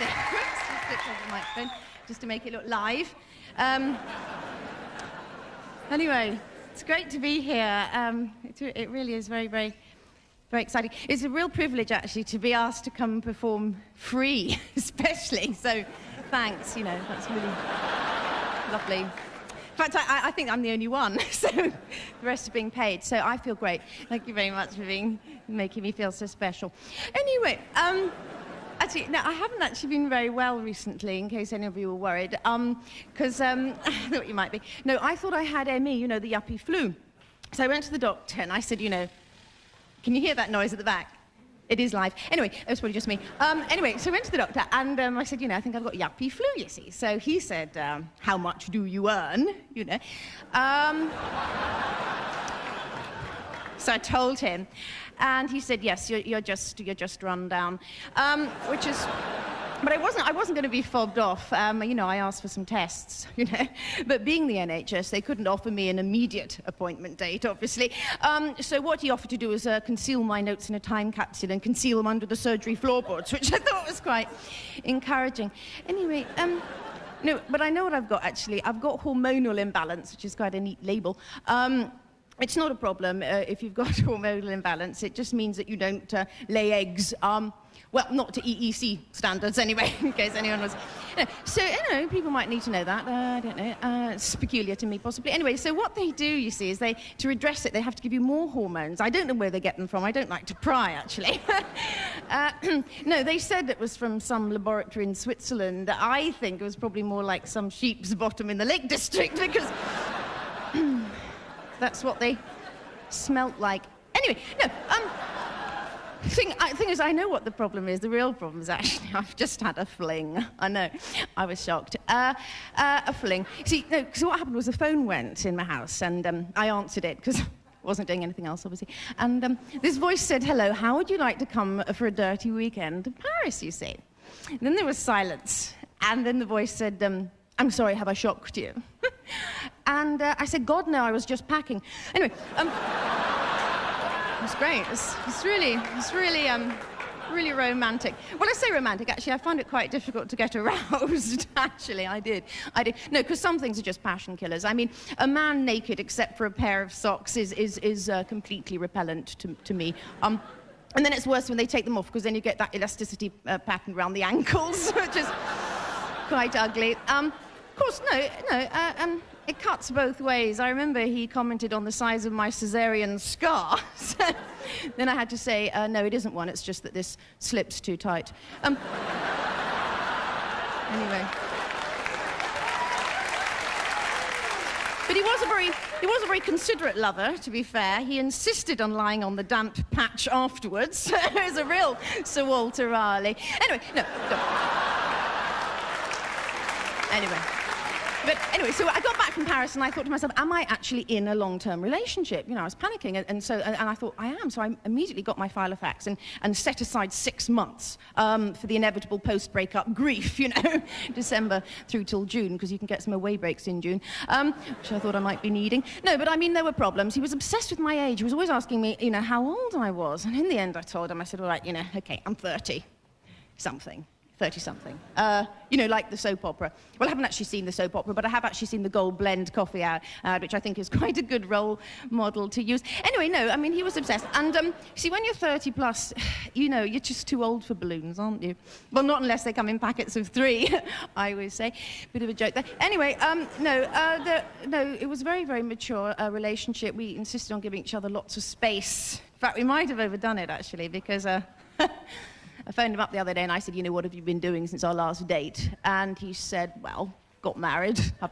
actually. Whoops, just flipped over the microphone, just to make it look live. Anyway, it's great to be here. It really is very, very, very exciting. It's a real privilege, actually, to be asked to come perform free, especially. So, thanks, that's really lovely. In fact, I think I'm the only one, so the rest are being paid. So I feel great. Thank you very much for making me feel so special. Anyway, actually, no, I haven't actually been very well recently, in case any of you were worried, because I thought you might be. No, I thought I had ME, the yuppie flu. So I went to the doctor and I said, can you hear that noise at the back? It is live. Anyway, it was probably just me. Anyway, so I went to the doctor and I said, I think I've got yuppie flu, you see. So he said, how much do you earn, So I told him, and he said, yes, you're just run down, which is, but I wasn't going to be fobbed off. I asked for some tests, but being the NHS, they couldn't offer me an immediate appointment date, obviously. So what he offered to do was conceal my notes in a time capsule and conceal them under the surgery floorboards, which I thought was quite encouraging. Anyway, no, but I know what I've got, actually. I've got hormonal imbalance, which is quite a neat label. It's not a problem if you've got hormonal imbalance. It just means that you don't lay eggs. Well, not to EEC standards, anyway, in case anyone was... So, people might need to know that. I don't know. It's peculiar to me, possibly. Anyway, so what they do, you see, is to redress it, they have to give you more hormones. I don't know where they get them from. I don't like to pry, actually. No, they said it was from some laboratory in Switzerland. I think it was probably more like some sheep's bottom in the Lake District, because that's what they smelt like. Anyway, no, thing is, I know what the problem is. The real problem is actually I've just had a fling. I know. I was shocked. A fling. See, no, so what happened was the phone went in my house, and I answered it, because I wasn't doing anything else, obviously. And this voice said, hello, how would you like to come for a dirty weekend to Paris, you see? And then there was silence. And then the voice said, I'm sorry, have I shocked you? And I said, God, no, I was just packing. Anyway, it was great. It's really romantic. Well, I say romantic, actually, I found it quite difficult to get aroused, actually, I did. No, because some things are just passion killers. I mean, a man naked except for a pair of socks is completely repellent to me. And then it's worse when they take them off, because then you get that elasticity pattern around the ankles, which is quite ugly. Of course, no, it cuts both ways. I remember he commented on the size of my cesarean scar. So then I had to say, no, it isn't one, it's just that this slip's too tight. Anyway. But he was a very considerate lover, to be fair. He insisted on lying on the damp patch afterwards. It was a real Sir Walter Raleigh. Anyway, no. Anyway, so I got back from Paris and I thought to myself, am I actually in a long-term relationship? I was panicking, and I thought, I am. So I immediately got my file of facts and set aside 6 months for the inevitable post-breakup grief, December through till June, because you can get some away breaks in June, which I thought I might be needing. No, but I mean, there were problems. He was obsessed with my age. He was always asking me, how old I was. And in the end, I told him, I said, all right, okay, I'm 30-something. 30-something. Like the soap opera. Well, I haven't actually seen the soap opera, but I have actually seen the Gold Blend coffee ad, which I think is quite a good role model to use. Anyway, no, I mean, he was obsessed. And, see, when you're 30 plus, you're just too old for balloons, aren't you? Well, not unless they come in packets of 3, I always say. Bit of a joke there. Anyway, no, it was a very, very mature relationship. We insisted on giving each other lots of space. In fact, we might have overdone it, actually, because... I phoned him up the other day and I said, what have you been doing since our last date? And he said, well, got married. Had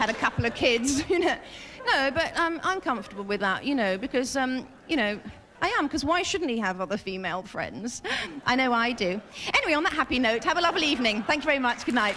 a couple of kids, No, but I'm comfortable with that, because, I am, because why shouldn't he have other female friends? I know I do. Anyway, on that happy note, have a lovely evening. Thank you very much. Good night.